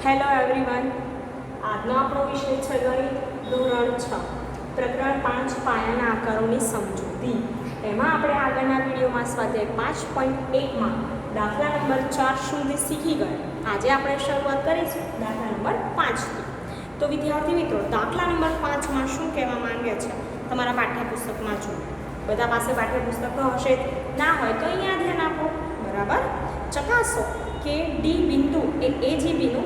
Hello everyone, આજનો આપણો વિષય છે ગણિત ધોરણ 6 પ્રકરણ 5 પાયાના આકારોની સમજૂતી. એમાં આપણે આગળના વિડીયોમાં સ્વાધ્યાય 5.1માં દાખલા નંબર 4 સુધી શીખી ગયા. આજે આપણે શરૂઆત કરીશું દાખલા નંબર 5થી. તો વિદ્યાર્થી મિત્રો, દાખલા નંબર 5માં શું કહેવા માંગે છે તમારા પાઠ્યપુસ્તકમાં જો બધા પાસે પાઠ્યપુસ્તકો હશે, ના હોય તો અહીંયા ધ્યાન આપો. બરાબર, ચકાસો કે ડી બિંદુ એ એજીબીનું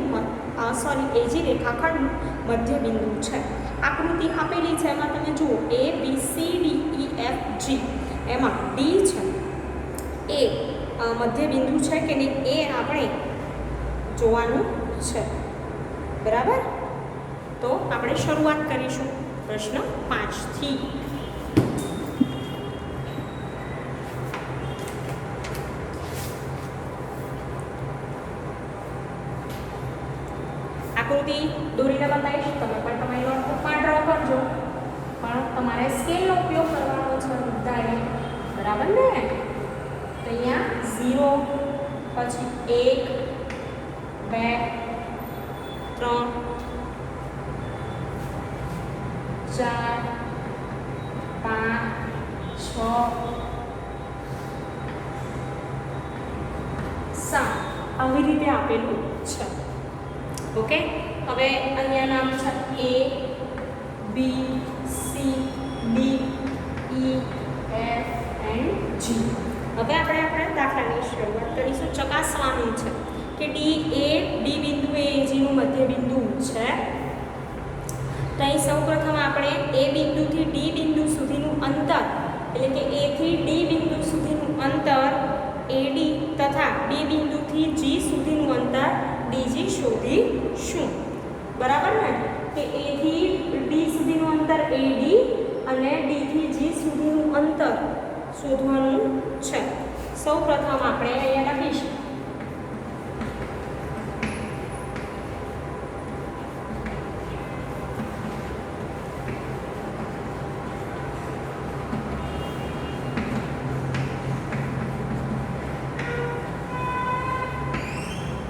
એજી રેખાખંડનું મધ્ય બિંદુ છે. આકૃતિ આપેલી છે, એમાં તમે જુઓ A B C D E F G, એમાં ડી છે એ મધ્ય બિંદુ છે કે નહીં એ આપણે જોવાનું છે. બરાબર, તો આપણે શરૂઆત કરીશું પ્રશ્ન 5થી. આકૃતિ દોરીને બતાવીશ, તમે પણ તમારી નોટબુકમાં ડ્રો કરજો, પણ તમારે સ્કેલનો ઉપયોગ કરવાનો છે બધાએ. બરાબર ને? તો અહીંયા 0, પછી 1, 2, 3, 4, 5, 6, 7 આવી રીતે આપેલું છે. ઓકે, હવે અહીંયા નામ છે A B C D E F and G. હવે આપણે દાખલાની શરૂઆત કરીશું. ચકાસવાનું છે કે ડી બિંદુ એ એજીનું મધ્ય બિંદુ છે. તો અહીં સૌપ્રથમ આપણે એ બિંદુથી ડી બિંદુ સુધીનું અંતર, એટલે કે એ થી ડી બિંદુ સુધીનું અંતર એડી તથા ડી બિંદુથી જી સુધીનું અંતર ડીજી શોધીશું. બરાબર ને? કે એ થી ડી સુધીનું અંતર એડી અને ડી થી જી સુધીનું અંતર શોધવાનું છે. સૌ પ્રથમ આપણે અહીંયા લખીશું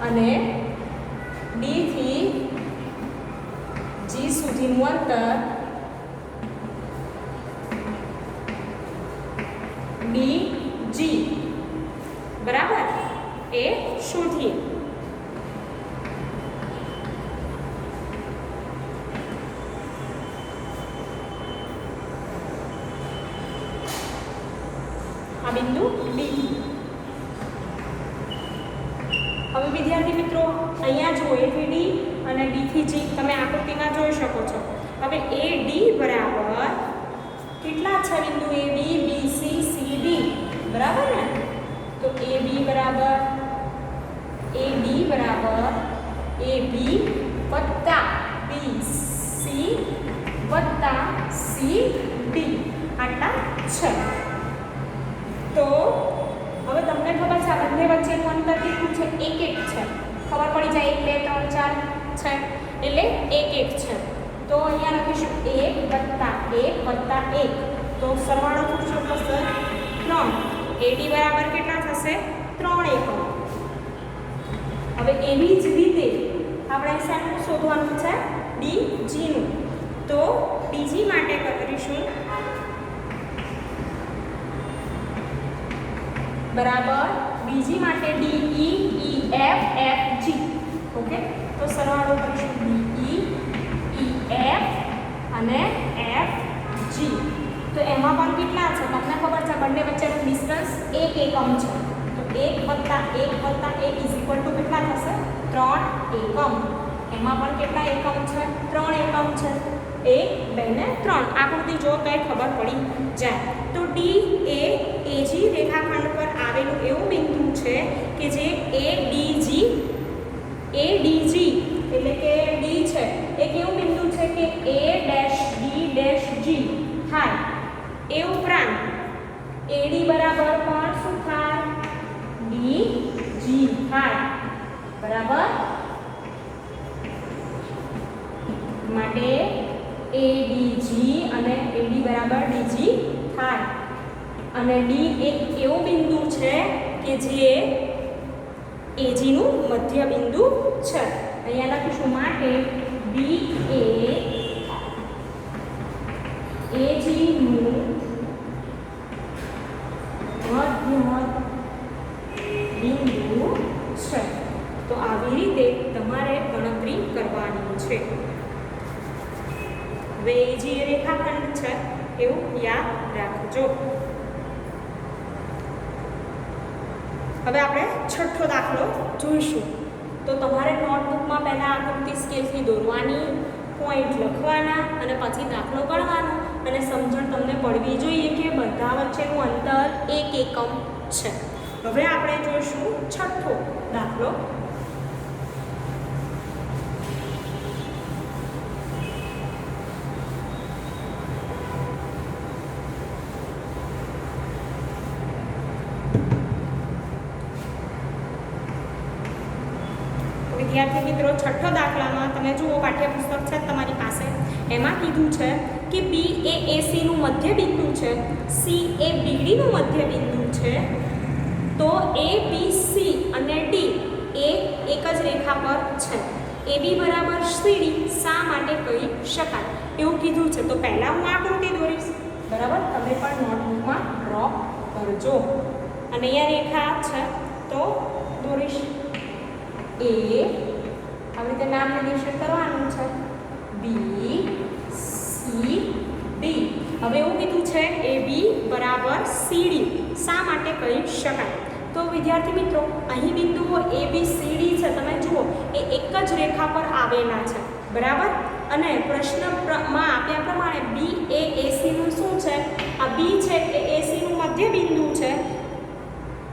અને ડી થી જી સુધીનું અંતર ડી જી. બરાબર, એ શોધીએ. આ બિંદુ ડી. હવે વિદ્યાર્થી મિત્રો, અહીંયા જુઓ એ થી ડી અને ડી થી જી તમે આકૃતિમાં જોઈ શકો છો. હવે એ ડી બરાબર કેટલા છે બિંદુ એ બી બી સી સી ડી. બરાબર ને? તો એ બી બરાબર એ ડી બરાબર એ બી વત્તા બી સી વત્તા સી ડી આટલા છે. તો હવે તમને ખબર છે આ બંને વચ્ચેનું અંતર કેટલું છે? 1 1 છે. ખબર પડી જાય 1 2 3 4 છે એટલે 1 1 છે. તો અહીંયા લખીશું 1 વત્તા 1 તો સરવાળો થશે 3. એડી બરાબર કેટલા થશે? 3 એકમ. હવે એવી જ રીતે આપણે શેનું શોધવાનું છે? ડીજીનું. તો ડીજી માટે કરીશું બરાબર ડીજી માટે D E E F F G. Okay, તો સરવાળો કરીશું ડી ઈ એફ અને એફ જી. તો એમાં પણ કેટલા છે તમને ખબર છે? બંને વચ્ચેનું ડિસ્ટન્સ 1 એકમ છે. તો 1 વત્તા 1 ઇઝ ઇક્વલ ટુ કેટલા થશે? 3 એકમ. એમાં પણ કેટલા એકમ છે? 3 એકમ છે. 1 2 ને 3 આકૃતિ જો કઈ ખબર પડી જાય. તો ડી એ એજી રેખાખંડ પર આવેલું એવું બિંદુ છે કે જે એડીજી એટલે કે ડી છે એ કેવું બિંદુ છે કે એ ડેશ ડી ડેશ જી થાય. એ ઉપરાંત એડી બરાબર પણ શું થાય? ડી જી થાય. બરાબર, માટે એડીજી અને એડી બરાબર ડીજી થાય. અને ડી એક એવું બિંદુ છે કે જે એજીનું મધ્ય બિંદુ છે. અહીંયા લખીશું માટે બી એ એજીનું મધ્ય બિંદુ છે. તો આવી રીતે તમારે ગણતરી કરવાની છે. હવે એજી રેખાખંડ છે એવું યાદ રાખજો. હવે આપણે છઠ્ઠો દાખલો જોઈશું. તો તમારે નોટબુકમાં પહેલાં આકૃતિ સ્કેલથી દોરવાની, પોઈન્ટ લખવાના અને પછી દાખલો ગણવાનો અને સમજણ તમને પડવી જોઈએ કે બધા વચ્ચેનું અંતર 1 એકમ છે. હવે આપણે જોઈશું છઠ્ઠો દાખલો. વિદ્યાર્થી મિત્રો, છઠ્ઠો દાખલામાં તમે જુઓ, પાઠ્યપુસ્તક છે તમારી પાસે, એમાં કીધું છે કે બી એ એસીનું મધ્ય બિંદુ છે, સી એ બીડીનું મધ્ય બિંદુ છે, તો એ બી સી અને ડી એ એક જ રેખા પર છે. એ બી બરાબર સીડી શા માટે કહી શકાય એવું કીધું છે. તો પહેલાં હું આકૃતિ દોરીશ, બરાબર? તમે પણ નોટબુકમાં ડ્રો કરજો. અને અહીંયા રેખા છે તો દોરીશ. એ આવી રીતે નામ નિર્દેશિત કરવાનું છે, બી સી ડી. હવે એવું કીધું છે એ બી બરાબર સીડી શા માટે કહી શકાય. તો વિદ્યાર્થી મિત્રો, અહીં બિંદુઓ એ બી સી ડી છે, તમે જુઓ એ એક જ રેખા પર આવેલા છે, બરાબર? અને પ્રશ્નમાં આપ્યા પ્રમાણે બી એ એસીનું શું છે? આ બી છે એ એસીનું મધ્ય બિંદુ છે,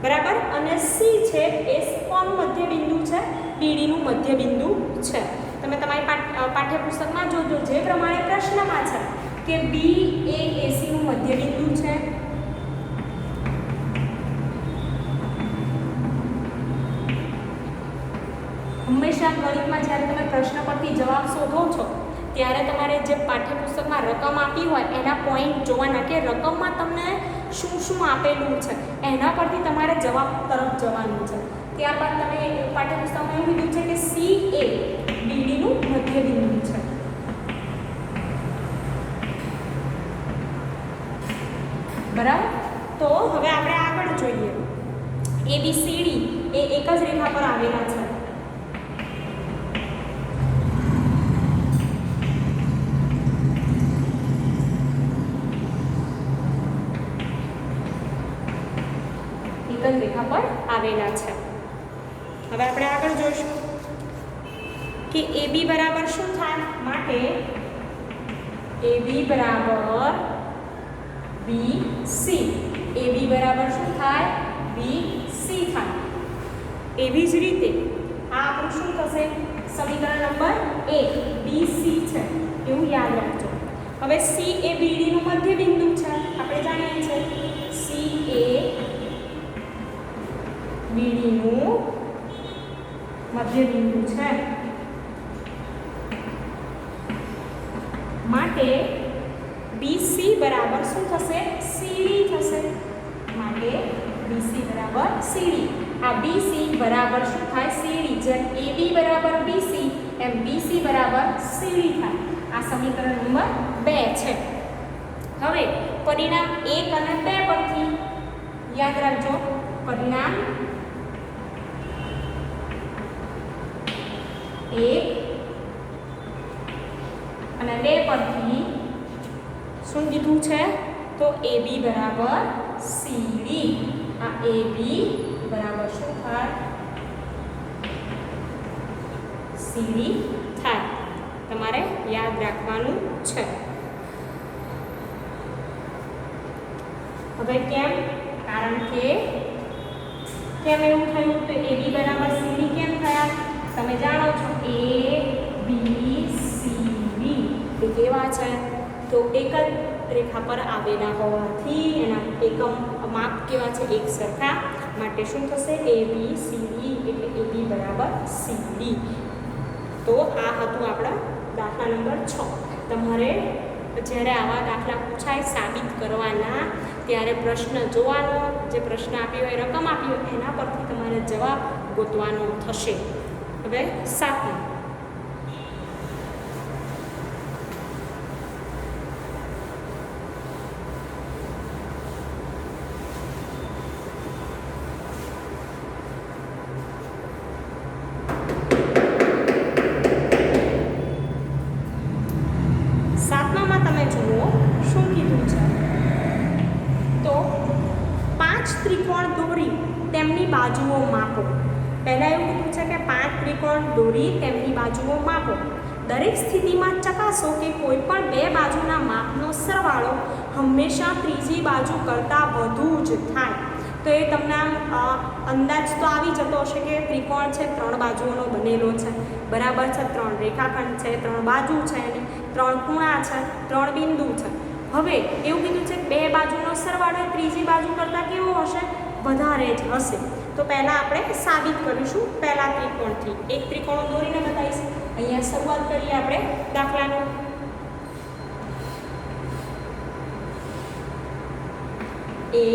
બરાબર? અને સી છે એ કોનું મધ્ય બિંદુ છે? બીડીનું મધ્ય બિંદુ છે. તમે તમારી પાઠ્યપુસ્તકમાં જોજો, જે પ્રમાણે પ્રશ્નમાં છે કે બી એ એસીનું મધ્ય બિંદુ છે, હંમેશા ગણિતમાં જ્યારે તમે પ્રશ્ન પરથી જવાબ શોધો છો ત્યારે તમારે જે પાઠ્યપુસ્તકમાં રકમ આપી હોય એના પોઈન્ટ જોવાના કે રકમમાં તમને શું શું આપેલું છે, એના પરથી તમારે જવાબ તરફ જવાનું છે. ત્યારબાદ તમે પાઠ્યપુસ્તકમાં એવું કીધું છે કે સી એ બીડીનું મધ્ય બિંદુ છે, બરાબર? તો હવે આપણે આગળ જોઈએ. એ બી સી ડી એ એક જ રેખા પર આવેલા છે. રેખા પર આવેલા છે. હવે આપણે આગળ જોઈશું કે એ બી બરાબર શું થાય? માટે એ બી બરાબર બી સી. એ બી બરાબર શું થાય? બી સી થાય. એવી જ રીતે આ આપણું શું થશે? સમીકરણ નંબર 1 બી સી છે એવું યાદ રાખજો. હવે સી એ બીડીનું મધ્ય બિંદુ છે, આપણે જાણીએ છીએ. સી એ બીડીનું મધ્ય બિંદુ છે, માટે બીસી બરાબર શું થશે? સીડી થશે. માટે બીસી બરાબર સીડી. આ બીસી બરાબર શું થાય? સીડી. જેમ એબી બરાબર બીસી એમ બીસી બરાબર સીડી થાય. આ સમીકરણ નંબર 2 છે. હવે પરિણામ 1 અને 2 પરથી યાદ રાખજો. પરિણામ 1 અને 2 પરથી શું કીધું છે? તો AB બરાબર CD. આ AB બરાબર શું થાય? CD થાય. તમારે યાદ રાખવાનું છે. હવે કેમ? કારણ કે કેમ એવું થયું? તો AB બરાબર CD કેમ થયા? તમે જાણો છો A B C D એ કેવા છે? તો એક જ રેખા પર આવેલા હોવાથી એના એકમ માપ કેવા છે? એક સરખા. માટે શું થશે? A B C D એટલે AB બરાબર CD. તો આ હતું આપણા દાખલા નંબર 6. તમારે જ્યારે આવા દાખલા પૂછાય સાબિત કરવાના ત્યારે પ્રશ્ન જોવાનો, જે પ્રશ્ન આપ્યો હોય, રકમ આપી હોય એના પરથી તમારે જવાબ ગોતવાનો થશે. હવે 7 5 ત્રિકોણ દોરી તેમની બાજુઓ માપો. પહેલાં એવું કીધું છે કે 5 ત્રિકોણ દોરી તેમની બાજુઓ માપો. દરેક સ્થિતિમાં ચકાસો કે કોઈ પણ બે બાજુના માપનો સરવાળો હંમેશા ત્રીજી બાજુ કરતાં વધુ જ થાય. તો એ તમને અંદાજ તો આવી જતો હશે કે ત્રિકોણ છે 3 બાજુઓનો બનેલો છે, બરાબર છે, 3 રેખાખંડ છે, 3 બાજુ છે અને 3 ખૂણા છે, 3 બિંદુ છે. હવે એવું કીધું છે કે બે બાજુનો સરવાળો ત્રીજી બાજુ કરતાં કેવો હશે? વધારે જ હશે. તો પહેલાં આપણે સાબિત કરીશું પહેલા ત્રિકોણથી. એક ત્રિકોણ દોરીને બતાવીશ. અહીંયા શરૂઆત કરીએ આપણે દાખલાનું. A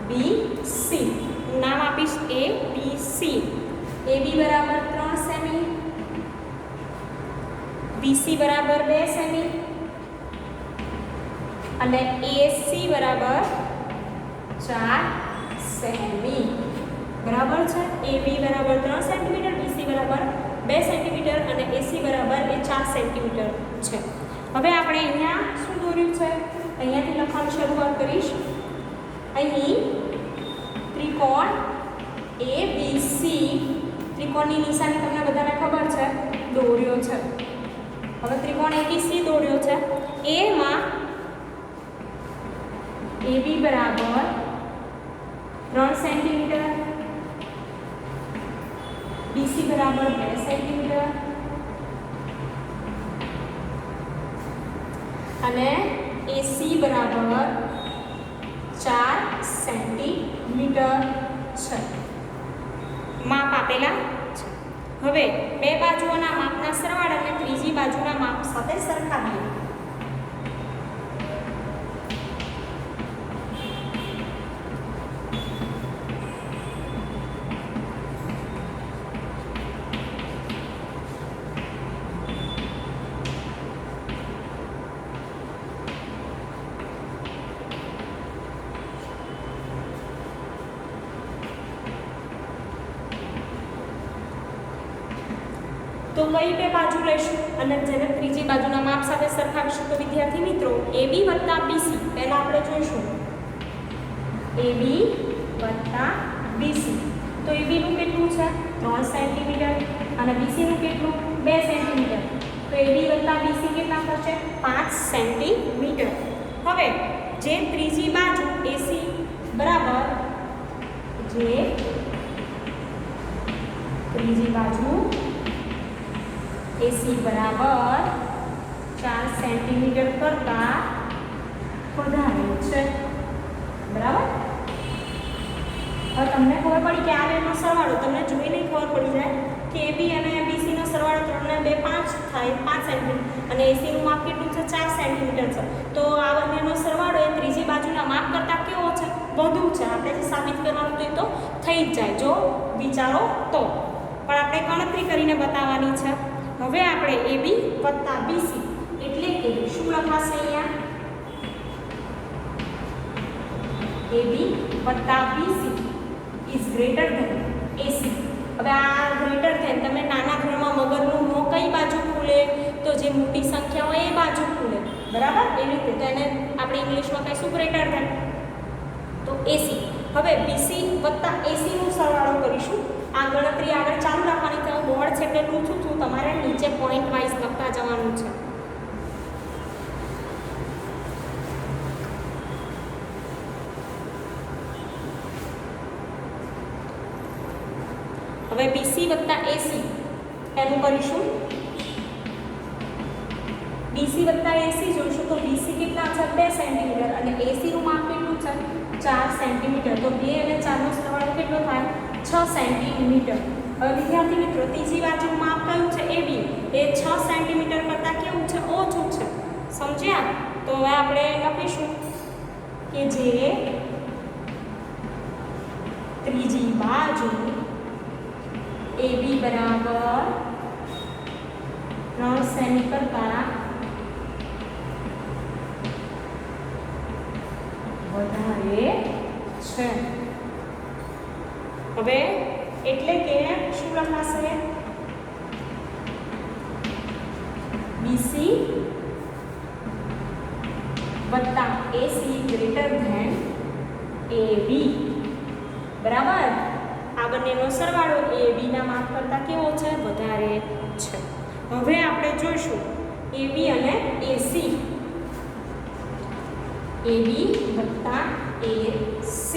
B C નામ આપીશ A B C. AB બરાબર 3 સેમી, BC બરાબર 2 સેમી અને AC બરાબર 4 સેમી. બરાબર છે. AB બરાબર 3 સેન્ટીમીટર, BC બરાબર 2 સેન્ટીમીટર અને AC બરાબર 4 સેન્ટીમીટર છે. હવે આપણે અહીંયા શું દોર્યું છે? અહીંયાથી લખવાનું શરૂઆત કરીશ. અહીં ત્રિકોણ ABC, ત્રિકોણની નિશાની તમને બધાને ખબર છે, દોર્યો છે. હવે ત્રિકોણ ABC દોર્યો છે. એમાં AB બરાબર 3 સેન્ટીમીટર, BC બરાબર 2 સેન્ટીમીટર અને AC બરાબર 4 સેન્ટીમીટર છે. માપ આપેલા છે. હવે બે બાજુઓના માપના સરવાળાને ત્રીજી બાજુના માપ સાથે સરખાવીએ. તો કઈ બે બાજુ લઈશું અને જેને ત્રીજી બાજુના માપ સાથે સરખાવીશું? તો વિદ્યાર્થી મિત્રો AB વત્તા BC પહેલા આપણે જોઈશું. AB વત્તા BC. તો AB નું કેટલું છે? 3 સેન્ટીમીટર અને BC નું કેટલું? 2 સેન્ટીમીટર. તો AB વત્તા BC કેટલા થશે? 5 સેન્ટીમીટર. હવે જે ત્રીજી બાજુ AC બરાબર જે ત્રીજી બાજુ AC બરાબર 4 સેન્ટીમીટર કરતાં વધારે છે. બરાબર? હવે તમને ખબર પડી કે આ બેનો સરવાળો તમને જોઈને ખબર પડી જાય કે AB અને BC નો સરવાળો 3 ને 2 5 થાય, 5 સેન્ટીમીટર અને AC નું માપ કેટલું છે? 4 સેન્ટીમીટર છે. તો આ બંનેનો સરવાળો એ ત્રીજી બાજુના માપ કરતાં કેવો છે? વધુ છે. આપણે જે સાબિત કરવાનું તો થઈ જ જાય જો વિચારો તો, પણ આપણે ગણતરી કરીને બતાવવાની છે. હવે આપણે AB વત્તા BC એટલે કે શું લખાશે અહીંયા? AB વત્તા BC is greater than AC. હવે આ ગ્રેટર ધેન તમે નાના ઘરમાં મગરનું મોં કઈ બાજુ ખુલે? તો જે મોટી સંખ્યા હોય એ બાજુ ખુલે. બરાબર? એવી રીતે તો એને આપણે ઇંગ્લિશમાં કહીશું ગ્રેટર ધેન. તો AC. હવે BC વત્તા AC નું સરવાળો કરીશું. આ ગણતરી આગળ ચાલુ રાખવાની છે. બોર્ડ છે એટલે લૂછું છું, તમારે નીચે પોઈન્ટ વાઇઝ લખતા જવાનું છે. હવે BC વત્તા AC એનું કરીશું. BC વત્તા AC જોઈશું તો BC કેટલા છે? 2 સેન્ટીમીટર અને AC નું માપ કેટલું છે? 4 સેન્ટીમીટર. તો 2 અને 4 નો સરવાળો કેટલો થાય? 6 સેન્ટીમીટર. હવે વિદ્યાર્થી મિત્રો ત્રીજી બાજુનું માપ કયું છે? AB. એ 6 સેન્ટીમીટર કરતાં કેવું છે? ઓછું છે. સમજ્યા? તો હવે આપણે લખીશું કે જે ત્રીજી બાજુ AB બરાબર 3 સેમી કરતાં વધારે છે. હવે એટલે કે શું લખાશે? BC વત્તા AC ગ્રેટર ધેન AB બરાબર. આ બંનેનો સરવાળો AB ના માપ કરતાં કેવો છે? વધારે છે. હવે આપણે જોઈશું AB અને AC. AB વત્તા AC.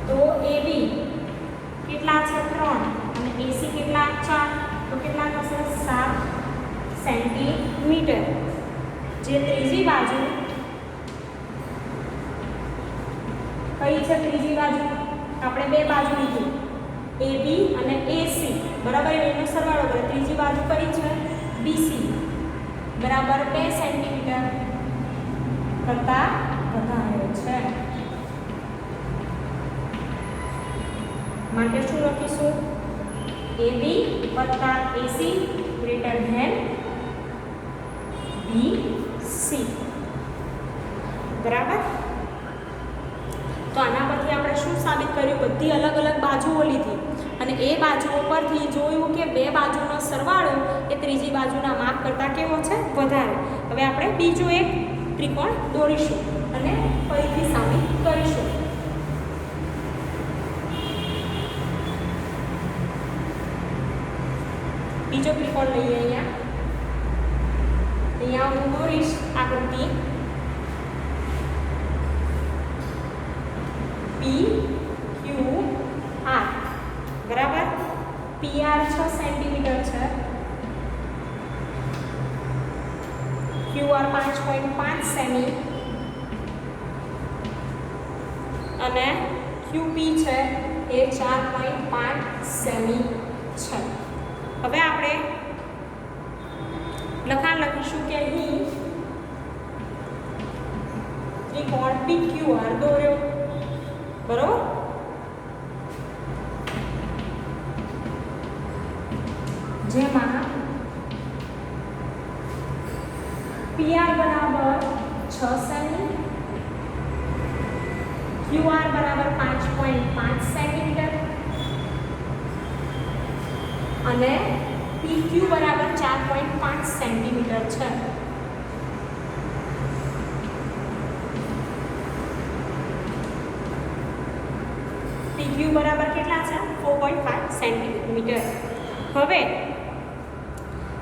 તો AB કેટલા છે? 3 અને AC કેટલા? 4. તો કેટલા થશે? 7 સેન્ટીમીટર. જે ત્રીજી બાજુ કઈ છે? ત્રીજી બાજુ આપણે બે બાજુ લીધી AB અને AC બરાબર. એનો સરવાળો કરે. ત્રીજી બાજુ કઈ છે? BC બરાબર 2 સેન્ટીમીટર કરતા વધારે છે. માટે શું લખીશું? AB વત્તા AC ગ્રેટર ધેન BC બરાબર. તો આના પરથી આપણે શું સાબિત કર્યું? બધી અલગ અલગ બાજુઓ લીધી અને એ બાજુઓ પરથી જોયું કે બે બાજુનો સરવાળો એ ત્રીજી બાજુના માપ કરતાં કેવો છે? વધારે. હવે આપણે બીજો એક ત્રિકોણ દોરીશું અને ફરીથી સાબિત કરીશું. બીજો ત્રિકોણ લઈએ. અહીંયા હું દોરીશ આકૃતિ PQR બરાબર. PR 6 સેન્ટીમીટર છે, QR 5.5 સેમી અને QP છે એ 4.5 સેમી છે. હવે આપણે લખાણ લખીશું કે અહીં ત્રિકોણ PQR દોર્યો બરોબર. જેમાં PR બરાબર 6 સેમી, QR બરાબર 5.5 સેન્ટીમીટર અને PQ બરાબર 4.5 સેન્ટીમીટર છે. PQ બરાબર કેટલા છે? 4.5 સેન્ટીમીટર. હવે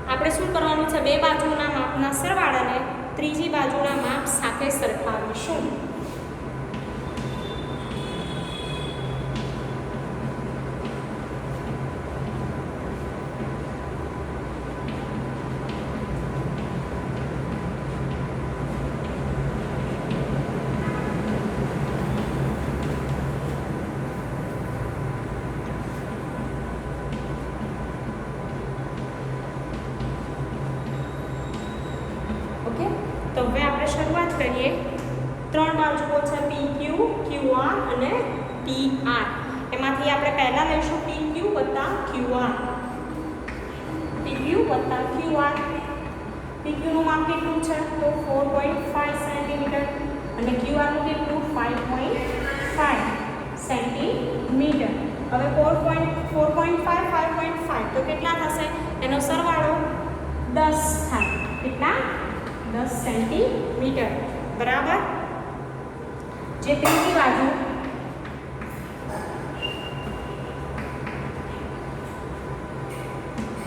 આપણે શું કરવાનું છે? બે બાજુના માપના સરવાળાને ત્રીજી બાજુના માપ સાથે સરખાવીશું. તો હવે આપણે શરૂઆત કરીએ. ત્રણ બાજુઓ છે PQ, QR અને PR. એમાંથી આપણે પહેલા લઈશું PQ વત્તા QR. PQ વત્તા QR. PQ નું માપ કેટલું છે? તો 4.5 સેન્ટીમીટર અને QR નું કેટલું? 5.5 સેન્ટીમીટર. હવે 4.5 5.5 તો કેટલા થશે? એનો સરવાળો 10 થાય. કેટલા? 10 સેન્ટીમીટર બરાબર. જે ત્રીજી બાજુ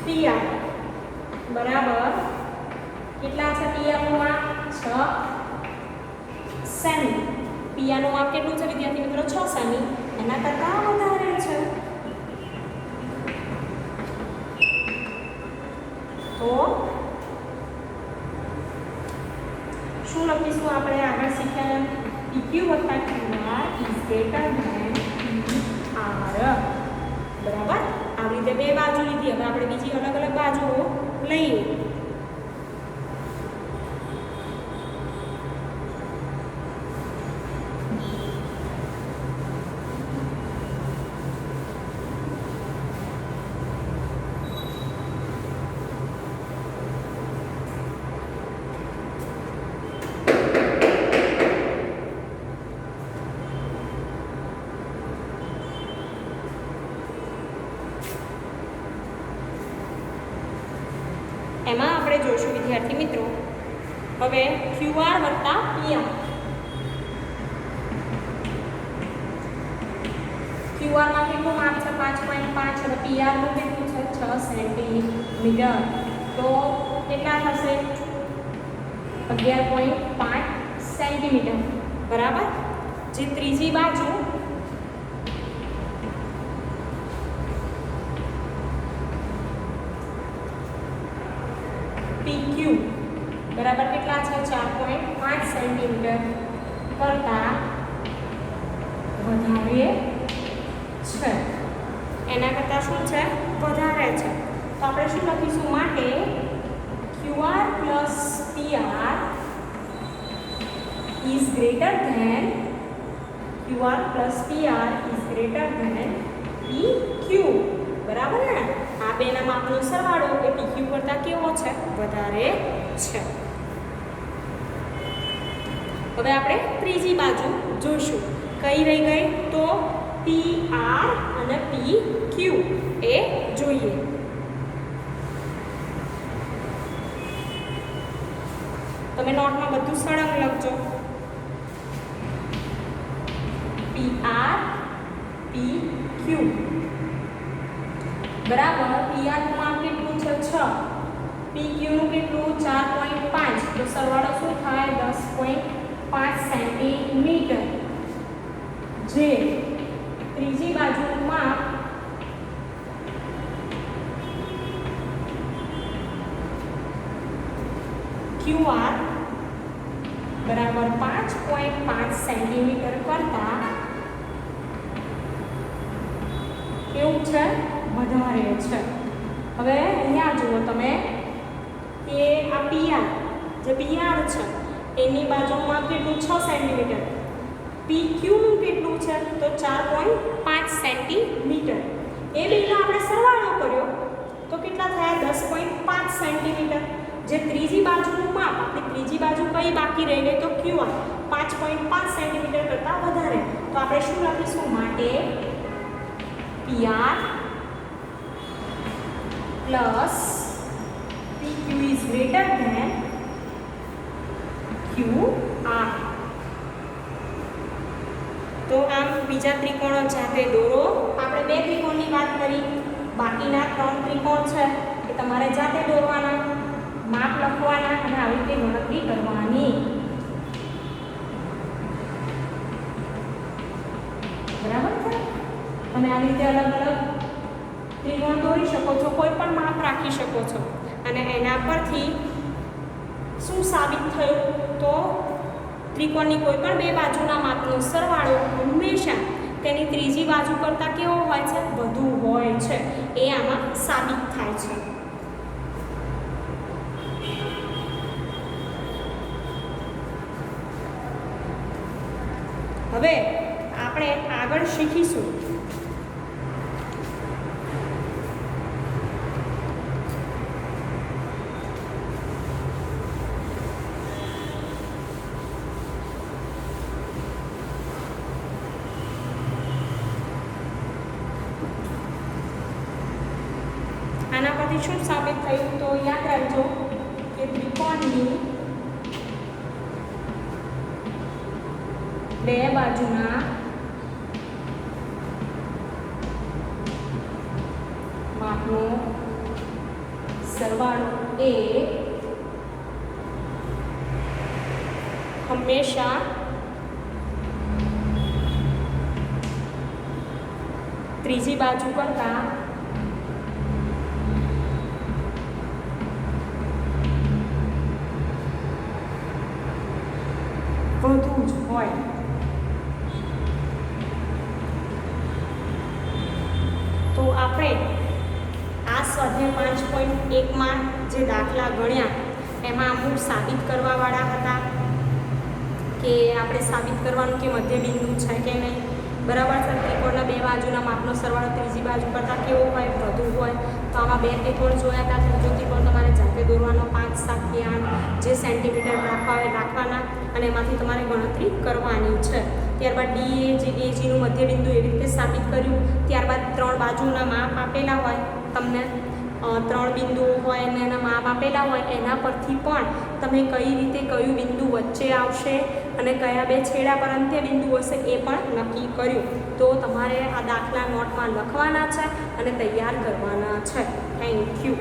PR બરાબર કેટલા છે? PR નું માપ 6 સેમી. PR નું માપ કેટલું છે વિદ્યાર્થી મિત્રો? 6 સેમી. એના કરતાં વધારે છે. તો શું લખીશું આપણે આગળ શીખ્યા? PQ વત્તા QR is greater than PR બરાબર. આવી રીતે બે બાજુ લીધી. હવે આપણે બીજી અલગ અલગ બાજુઓ લઈએ. એમાં આપણે જોઈશું વિદ્યાર્થી મિત્રો હવે QR વત્તા PR. QR માં કેટલું માપ છે 5.5 અને PR નું કેટલું છે 6 સેન્ટીમીટર. તો કેટલા થશે 11.5 સેન્ટીમીટર બરાબર. જે ત્રીજી બાજુ PQ બરાબર કેટલા છે 4.5 સેન્ટીમીટર કરતા વધારે છે. એના કરતાં શું છે વધારે છે. તો આપણે શું લખીશું માટે QR plus PR is greater than QR plus PR is greater than PQ. બરાબર ને. આ બેના માપનો સરવાળો એ PQ કરતાં કેવો છે વધારે છે. હવે આપણે ત્રીજી બાજુ જોઈશું કઈ રહી ગઈ તો PR અને PQ એ જોઈએ. તમે નોટમાં બધું સળંગ લખજો. PR PQ બરાબર. PR નું માપ કેટલું છે 6, PQ નું કેટલું 4.5. તો સરવાળો શું થાય 10.5 સેન્ટીમીટર. જે ત્રીજી બાજુનું માપ QR બરાબર 5.5 સેન્ટીમીટર કરતા કેવું છે વધારે છે. હવે અહીંયા જુઓ તમે કે આ PR જે PR છે એની બાજુમાં કેટલું 6 સેન્ટીમીટર. PQ નું કેટલું છે તો 4.5 સેન્ટીમીટર. એ બેનો આપણે સરવાળો કર્યો તો કેટલા થયા 10.5 સેન્ટીમીટર. જે ત્રીજી બાજુનું માપ આપણી ત્રીજી બાજુ કઈ બાકી રહી ગઈ તો QR 5.5 સેન્ટીમીટર કરતાં વધારે. તો આપણે શું લખીશું માટે PR plus PQ is greater than QR. તો આમ બીજા ત્રિકોણો જાતે દોરો. આપણે બે ત્રિકોણની વાત કરી, બાકીના 3 ત્રિકોણ છે એ તમારે જાતે દોરવાના, માપ લખવાના અને આવી રીતે ગણતરી કરવાની. બરાબર છે. તમે આવી રીતે અલગ અલગ ત્રિકોણ દોરી શકો છો, કોઈ પણ માપ રાખી શકો છો. અને એના પરથી શું સાબિત થયું તો ત્રિકોણની કોઈ પણ બે બાજુના માપનો સરવાળો હંમેશા તેની ત્રીજી બાજુ કરતાં કેવો હોય છે વધુ હોય છે. એ આમાં સાબિત થાય છે. હવે આપણે આગળ શીખીશું આના પરથી શું સાબિત થયું તો યાદ રાખજો કે ત્રિકોણની બે બાજુના માપનો સરવાળો એ હંમેશા ત્રીજી બાજુ કરતાં વધુ જ હોય. તો આપણે આ સ્વાધ્યાય 5.1માં જે દાખલા ગણ્યા એમાં અમુક સાબિત કરવાવાળા હતા કે આપણે સાબિત કરવાનું કે મધ્યબિંદુ છે કે નહીં. બરાબર છે. ત્રિકોણના બે બાજુના માપનો સરવાળો ત્રીજી બાજુ કરતાં કેવો હોય વધુ હોય. તો આમાં બે ત્રિકોણ જોયા હતા. ત્રીજો ત્રિકોણ તમારે જાતે દોરવાનો 5, 7 કે 8 જે સેન્ટીમીટર રાખવાના અને એમાંથી તમારે ગણતરી કરવાની છે. ત્યારબાદ DAGનું મધ્યબિંદુ એવી રીતે સાબિત કર્યું. ત્યારબાદ 3 બાજુના માપ આપેલા હોય તમને 3 બિંદુઓ હોય અને એના માપ આપેલા હોય એના પરથી પણ તમે કઈ રીતે કયું બિંદુ વચ્ચે આવશે અને કયા 2 છેડા પર અંત્ય બિંદુ હશે એ પણ નક્કી કર્યું. તો તમારે આ દાખલા નોટમાં લખવાના છે અને તૈયાર કરવાના છે. Thank you.